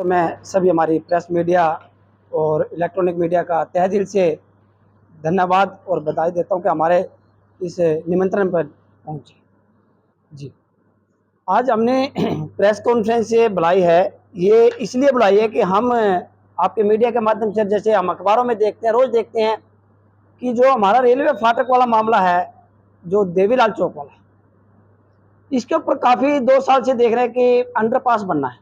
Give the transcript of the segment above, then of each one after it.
तो मैं सभी हमारी प्रेस मीडिया और इलेक्ट्रॉनिक मीडिया का तहे दिल से धन्यवाद और बधाई देता हूं कि हमारे इस निमंत्रण पर पहुंचे। जी, आज हमने प्रेस कॉन्फ्रेंस ये बुलाई है, ये इसलिए बुलाई है कि हम आपके मीडिया के माध्यम से, जैसे हम अखबारों में देखते हैं, रोज़ देखते हैं कि जो हमारा रेलवे फाटक वाला मामला है, जो देवीलाल चौक वाला, इसके ऊपर काफ़ी 2 साल से देख रहे हैं कि अंडरपास बनना है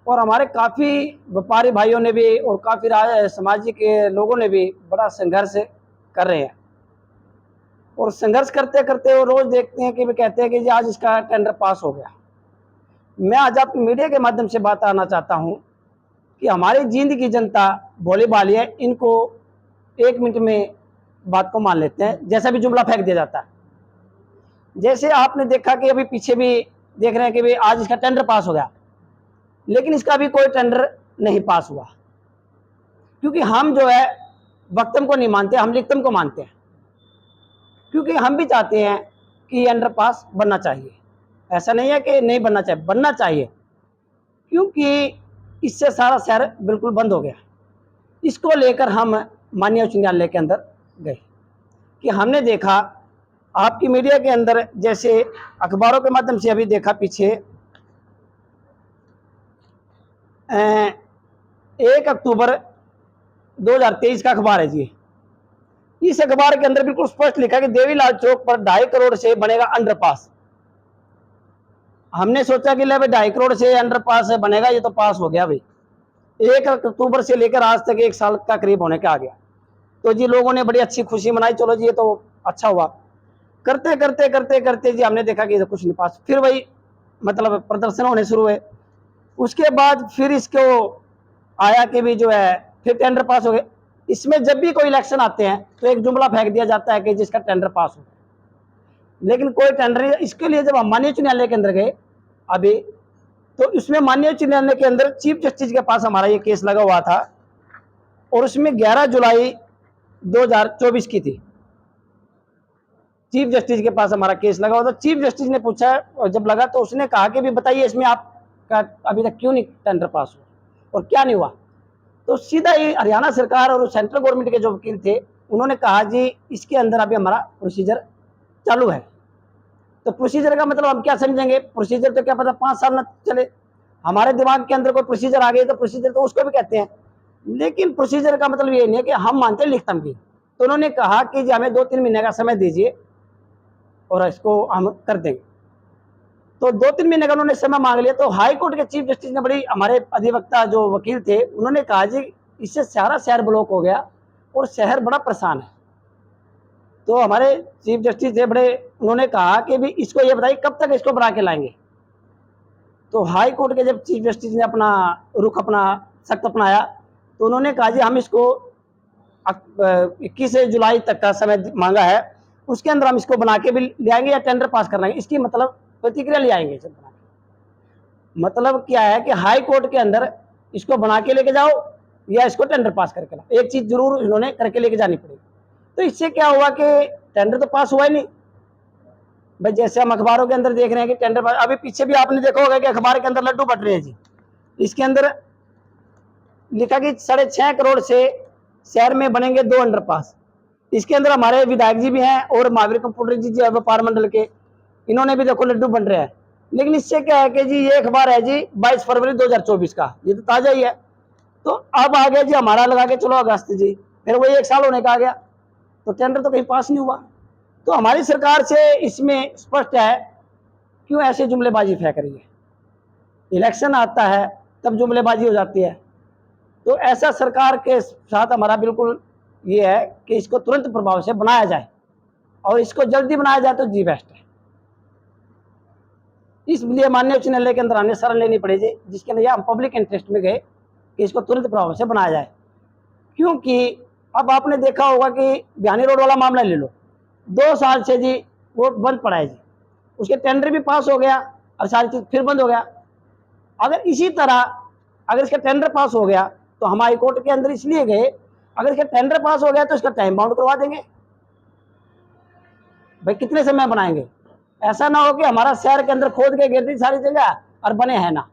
और हमारे काफ़ी व्यापारी भाइयों ने भी और काफ़ी सामाजिक लोगों ने भी बड़ा संघर्ष कर रहे हैं और संघर्ष करते करते वो रोज़ देखते हैं कि वे कहते हैं कि जी आज इसका टेंडर पास हो गया। मैं आज आपकी मीडिया के माध्यम से बात आना चाहता हूं कि हमारी जींद की जनता भोली भाली है, इनको 1 मिनट में बात को मान लेते हैं, जैसा भी जुमला फेंक दिया जाता है। जैसे आपने देखा कि अभी पीछे भी देख रहे हैं कि भाई आज इसका टेंडर पास हो गया, लेकिन इसका भी कोई टेंडर नहीं पास हुआ, क्योंकि हम जो है वक्तम को नहीं मानते, हम लिखतम को मानते हैं, क्योंकि हम भी चाहते हैं कि अंडरपास बनना चाहिए। ऐसा नहीं है कि नहीं बनना चाहिए, बनना चाहिए, क्योंकि इससे सारा शहर बिल्कुल बंद हो गया। इसको लेकर हम माननीय उच्च न्यायालय के अंदर गए कि हमने देखा आपकी मीडिया के अंदर, जैसे अखबारों के माध्यम से अभी देखा पीछे 1 अक्टूबर 2023 का अखबार है जी। इस अखबार के अंदर बिल्कुल स्पष्ट लिखा कि देवीलाल चौक पर 2.5 करोड़ से बनेगा अंडरपास। हमने सोचा कि ले भाई 2.5 करोड़ से अंडरपास बनेगा, ये तो पास हो गया भाई। 1 अक्टूबर से लेकर आज तक 1 साल का करीब होने के आ गया, तो जी लोगों ने बड़ी अच्छी खुशी मनाई, चलो जी ये तो अच्छा हुआ। करते करते करते करते जी हमने देखा कि कुछ नहीं पास, फिर वही मतलब प्रदर्शन होने शुरू हुए। उसके बाद फिर इसको आया कि भी जो है फिर टेंडर पास हो गए। इसमें जब भी कोई इलेक्शन आते हैं तो एक जुमला फेंक दिया जाता है कि जिसका टेंडर पास हो, लेकिन कोई टेंडर नहीं। इसके लिए जब हम माननीय उच्च न्यायालय के अंदर गए अभी, तो इसमें माननीय उच्च न्यायालय के अंदर चीफ जस्टिस के पास हमारा ये केस लगा हुआ था और उसमें 11 जुलाई 2024 की थी। चीफ जस्टिस के पास हमारा केस लगा हुआ था। चीफ जस्टिस ने पूछा और जब लगा तो उसने कहा कि भी बताइए इसमें आपका अभी तक क्यों नहीं टेंडर पास हुआ और क्या नहीं हुआ। तो सीधा ही हरियाणा सरकार और सेंट्रल गवर्नमेंट के जो वकील थे उन्होंने कहा जी इसके अंदर अभी हमारा प्रोसीजर चालू है। तो प्रोसीजर का मतलब हम क्या समझेंगे, प्रोसीजर तो क्या पता 5 साल न चले, हमारे दिमाग के अंदर कोई प्रोसीजर आ गई तो प्रोसीजर तो उसको भी कहते हैं, लेकिन प्रोसीजर का मतलब ये नहीं है कि हम मानते हैं लिखतम की। तो उन्होंने कहा कि जी हमें 2-3 महीने का समय दीजिए और इसको हम कर देंगे। तो 2-3 महीने का उन्होंने समय मांग लिया। तो हाई कोर्ट के चीफ जस्टिस ने बड़ी, हमारे अधिवक्ता जो वकील थे उन्होंने कहा जी इससे सारा शहर ब्लॉक हो गया और शहर बड़ा परेशान है। तो हमारे चीफ जस्टिस थे बड़े, उन्होंने कहा कि भी इसको ये बताइए कब तक इसको बना के लाएंगे। तो हाई कोर्ट के जब चीफ जस्टिस ने अपना रुख अपना सख्त अपनाया तो उन्होंने कहा जी हम इसको 21 जुलाई तक का समय मांगा है, उसके अंदर हम इसको बना के भी ले आएंगे या टेंडर पास कर लेंगे, इसकी मतलब प्रतिक्रिया ले आएंगे। मतलब क्या है कि हाई कोर्ट के अंदर इसको बना के लेके जाओ या इसको टेंडर पास करके लाओ, एक चीज जरूर इन्होंने करके लेके जानी पड़ेगी। तो इससे क्या हुआ कि टेंडर तो पास हुआ ही नहीं भाई। जैसे हम अखबारों के अंदर देख रहे हैं कि टेंडर पास, अभी पीछे भी आपने देखा होगा कि अखबार के अंदर लड्डू बट रहे हैं जी। इसके अंदर लिखा कि 6.5 करोड़ से शहर में बनेंगे 2 अंडरपास। इसके अंदर हमारे विधायक जी भी हैं और महावीर कंप्यूटर जी व्यापार मंडल के, इन्होंने भी देखो लड्डू बन रहे हैं। लेकिन इससे क्या है कि जी ये अखबार है जी 22 फरवरी 2024 का, ये तो ताजा ही है। तो अब आ गया जी हमारा लगा के चलो अगस्त जी, फिर वही 1 साल होने का आ गया, तो टेंडर तो कहीं पास नहीं हुआ। तो हमारी सरकार से इसमें स्पष्ट है क्यों ऐसे जुमलेबाजी फेंक रही है। इलेक्शन आता है तब जुमलेबाजी हो जाती है। तो ऐसा सरकार के साथ हमारा बिल्कुल ये है कि इसको तुरंत प्रभाव से बनाया जाए और इसको जल्दी बनाया जाए तो जी बेस्ट है। इसलिए माननीय उच्च न्यायालय के अंदर हमें शरण लेनी पड़ेगी, जिसके लिए हम पब्लिक इंटरेस्ट में गए कि इसको तुरंत प्रभाव से बनाया जाए। क्योंकि अब आपने देखा होगा कि बिहानी रोड वाला मामला ले लो, 2 साल से जी वो बंद पड़ा है जी, उसके टेंडर भी पास हो गया और सारी चीज फिर बंद हो गया। अगर इसी तरह अगर इसका टेंडर पास हो गया तो हम हाई कोर्ट के अंदर इसलिए गए, अगर इसका टेंडर पास हो गया तो इसका टाइम बाउंड करवा देंगे भाई, कितने समय बनाएंगे। ऐसा ना हो कि हमारा शहर के अंदर खोद के गिर दी सारी जगह और बने हैं ना।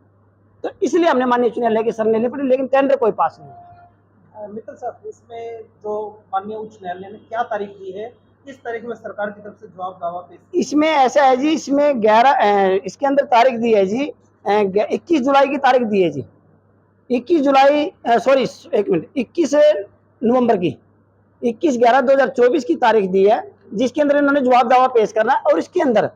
तो इसलिए हमने माननीय उच्च न्यायालय की शरण लेनी पड़ी, लेकिन टेंडर कोई पास नहीं है। मित्तल साहब, इसमें जो माननीय उच्च न्यायालय ने क्या तारीख दी है, किस तारीख में सरकार की तरफ से जवाब दावा पेश? इसमें ऐसा है जी, इसमें 11 इसके अंदर तारीख दी है जी, 21 जुलाई की तारीख दी है जी। 21 जुलाई, सॉरी एक मिनट, 21 नवंबर की, 21/11/2024 की तारीख दी है, जिसके अंदर इन्होंने जवाब दावा पेश करना है। और इसके अंदर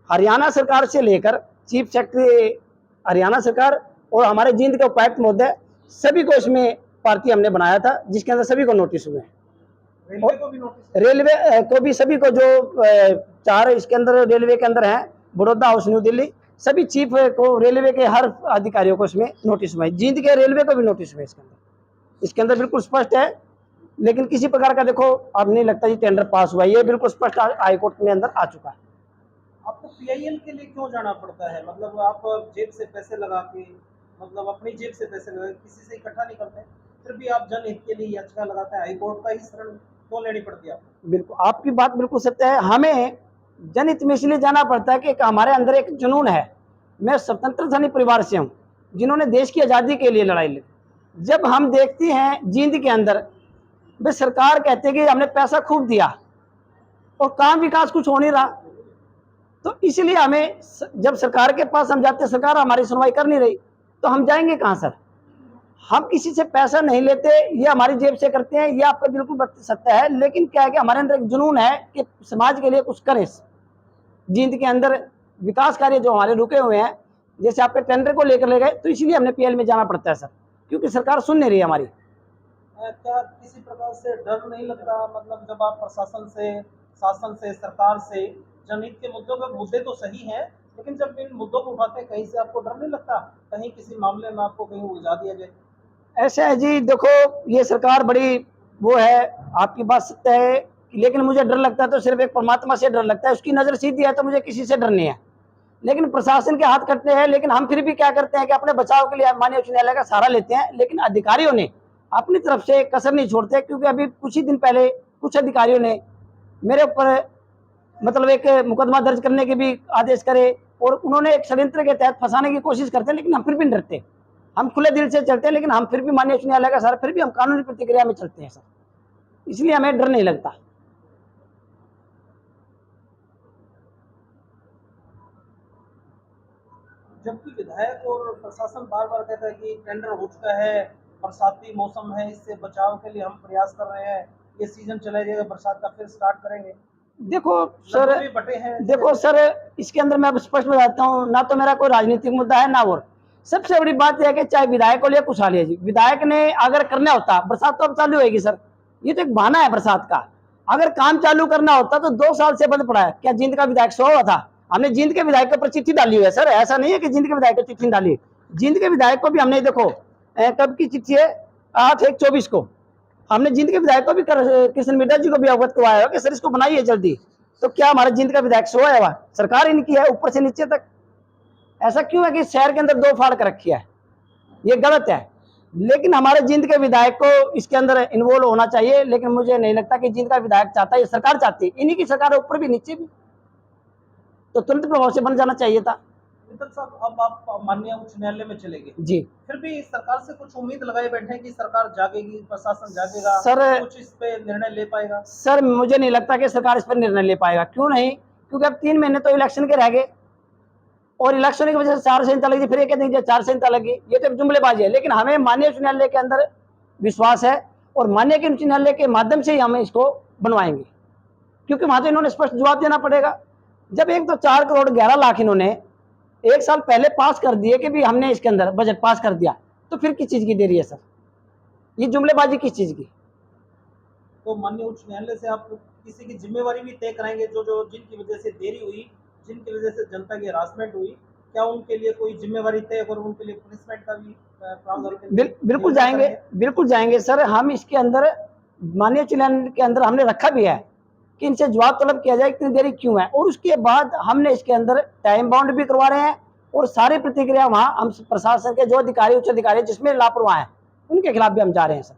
हरियाणा सरकार से लेकर चीफ सेक्रेटरी हरियाणा सरकार और हमारे जींद के उपायुक्त महोदय सभी को इसमें पार्टी हमने बनाया था, जिसके अंदर सभी को नोटिस हुए हैं। रेलवे को भी नोटिस? रेलवे को भी, सभी को, जो 4 इसके अंदर रेलवे के अंदर हैं, बड़ौदा हाउस, न्यू दिल्ली, सभी चीफ को, रेलवे के हर अधिकारियों को इसमें नोटिस हुआ है। जींद के रेलवे को भी नोटिस हुआ है इसके अंदर बिल्कुल स्पष्ट है। लेकिन किसी प्रकार का, देखो, अब नहीं लगता जी टेंडर पास हुआ, ये बिल्कुल स्पष्ट हाईकोर्ट में अंदर आ चुका है। आपको पीआईएल के लिए क्यों जाना पड़ता है? मतलब आप जेब से पैसे लगा के, मतलब अपनी जेब से पैसे लगा के, किसी से इकट्ठा नहीं करते, फिर भी आप जनहित के लिए याचिका लगाते हैं, हाईकोर्ट का ही शरण क्यों लेनी पड़ती है आपको? बिल्कुल, आपकी बात बिल्कुल सत्य है। हमें जनहित में इसलिए जाना पड़ता है कि हमारे अंदर एक जुनून है। मैं स्वतंत्र सैनिक परिवार से हूँ, जिन्होंने देश की आज़ादी के लिए लड़ाई लड़ी। जब हम देखते हैं जींद के अंदर, वे सरकार कहते हैं कि हमने पैसा खूब दिया और काम विकास कुछ हो नहीं रहा, तो इसलिए हमें, जब सरकार के पास हम जाते हैं, सरकार हमारी सुनवाई कर नहीं रही, तो हम जाएंगे कहाँ सर? हम किसी से पैसा नहीं लेते, ये हमारी जेब से करते हैं, ये आपका बिल्कुल सत्य है। लेकिन क्या है कि हमारे अंदर एक जुनून है कि समाज के लिए कुछ करें। जींद के अंदर विकास कार्य जो हमारे रुके हुए हैं, जैसे आपके टेंडर को लेकर ले गए, तो इसीलिए हमने पीएल में जाना पड़ता है सर, क्योंकि सरकार सुन नहीं रही है हमारी। क्या किसी प्रकार से डर नहीं लगता? मतलब जब आप प्रशासन से, शासन से, सरकार से जनहित के मुद्दों पर, मुद्दे तो सही हैं, लेकिन जब इन मुद्दों को उठाते हैं, कहीं से आपको डर नहीं लगता कहीं किसी मामले में आपको कहीं उलझा दिया जाए? ऐसा है जी, देखो, ये सरकार बड़ी वो है, आपकी बात सत्य है, लेकिन मुझे डर लगता है तो सिर्फ एक परमात्मा से डर लगता है, उसकी नज़र सीधी है तो मुझे किसी से डर नहीं है। लेकिन प्रशासन के हाथ कटते हैं, लेकिन हम फिर भी क्या करते हैं कि अपने बचाव के लिए माननीय उच्च न्यायालय का सहारा लेते हैं। लेकिन अधिकारियों ने अपनी तरफ से कसर नहीं छोड़ते, क्योंकि अभी कुछ ही दिन पहले कुछ अधिकारियों ने मेरे ऊपर, मतलब, एक मुकदमा दर्ज करने के भी आदेश करे, और उन्होंने एक षड्यंत्र के तहत फंसाने की कोशिश करते हैं। लेकिन हम फिर भी डरते, हम खुले दिल से चलते हैं, लेकिन हम फिर भी माननीय उच्च न्यायालय का सहारा, फिर भी हम कानूनी प्रतिक्रिया में चलते हैं सर, इसलिए हमें डर नहीं लगता। जबकि विधायक और प्रशासन बार बार कहता है कि टेंडर हो चुका है, बरसाती मौसम है, इससे बचाव के लिए हम प्रयास कर रहे हैं, ये सीजन चला जाएगा, बरसात का फिर स्टार्ट करेंगे। देखो सर, बटे हैं। देखो सर, इसके अंदर मैं स्पष्ट बताता हूँ, ना तो मेरा कोई राजनीतिक मुद्दा है, ना और सबसे बड़ी बात यह है कि चाहे विधायक को लिया कुछ हालिया जी, विधायक ने अगर करना होता, बरसात तो अब चालू होगी सर, ये तो एक बहाना है बरसात का। अगर काम चालू करना होता तो 2 साल से बंद पड़ा है। क्या जींद का विधायक सो हुआ था? हमने जींद के विधायक के ऊपर चिट्ठी डाली हुई है सर, ऐसा नहीं है कि जींद के विधायक को चिट्ठी डाली। जींद के विधायक को भी हमने, देखो, कब की चिट्ठी है, 8/1/24 को हमने जींद के विधायक को भी, कृष्ण मिड्डा जी को भी अवगत करवाया कि सर इसको बनाइए जल्दी। तो क्या हमारे जींद का विधायक सोया है? वह सरकार इनकी है, ऊपर से नीचे तक। ऐसा क्यों है कि शहर के अंदर 2 फाड़ कर रखी है? ये गलत है। लेकिन हमारे जींद के विधायक को इसके अंदर इन्वॉल्व होना चाहिए, लेकिन मुझे नहीं लगता कि जींद का विधायक चाहता है, ये सरकार चाहती है, इन्हीं की सरकार है, ऊपर भी नीचे भी, तो तुरंत प्रभाव से बन जाना चाहिए था। मित्तल साहब, अब आप माननीय उच्च न्यायालय में चले गए जी, फिर भी सरकार से कुछ उम्मीद लगाए बैठे हैं कि सरकार जागेगी, प्रशासन जागेगा, सर, कुछ इस पे निर्णय ले पाएगा? सर, मुझे नहीं लगता कि सरकार इस पर निर्णय ले पाएगा। क्यों नहीं? क्योंकि अब 3 महीने तो इलेक्शन के रह गए, और इलेक्शन की वजह से 4 संहिता लगी, फिर ये कहते हैं 4 संहिता लगी, ये तो एक जुमलेबाजी है। लेकिन हमें माननीय उच्च न्यायालय के अंदर विश्वास है, और माननीय उच्च न्यायालय के माध्यम से ही हम इसको बनवाएंगे, क्योंकि वहां तो इन्होंने स्पष्ट जवाब देना पड़ेगा। जब एक तो 4 करोड़ 11 लाख इन्होंने 1 साल पहले पास कर दिए कि भी हमने इसके अंदर बजट पास कर दिया, तो फिर किस चीज की देरी है सर? ये जुमलेबाजी किस चीज की? तो माननीय उच्च न्यायालय से आप किसी की जिम्मेवारी भी तय कराएंगे, जो जिनकी वजह से देरी हुई, जिनकी वजह से जनता की हरासमेंट हुई, क्या उनके लिए कोई जिम्मेवारी तय और उनके लिए पनिशमेंट का भी प्रावधान? बिल्कुल जाएंगे, बिल्कुल जाएंगे सर। हम इसके अंदर माननीय उच्च न्यायालय के अंदर हमने रखा भी है कि इनसे जवाब तलब किया जाए, इतनी देरी क्यों है, और उसके बाद हमने इसके अंदर टाइम बाउंड भी करवा रहे हैं, और सारी प्रतिक्रिया वहाँ हम प्रशासन के जो अधिकारी, उच्च अधिकारी जिसमें लापरवाह हैं, उनके खिलाफ भी हम जा रहे हैं सर।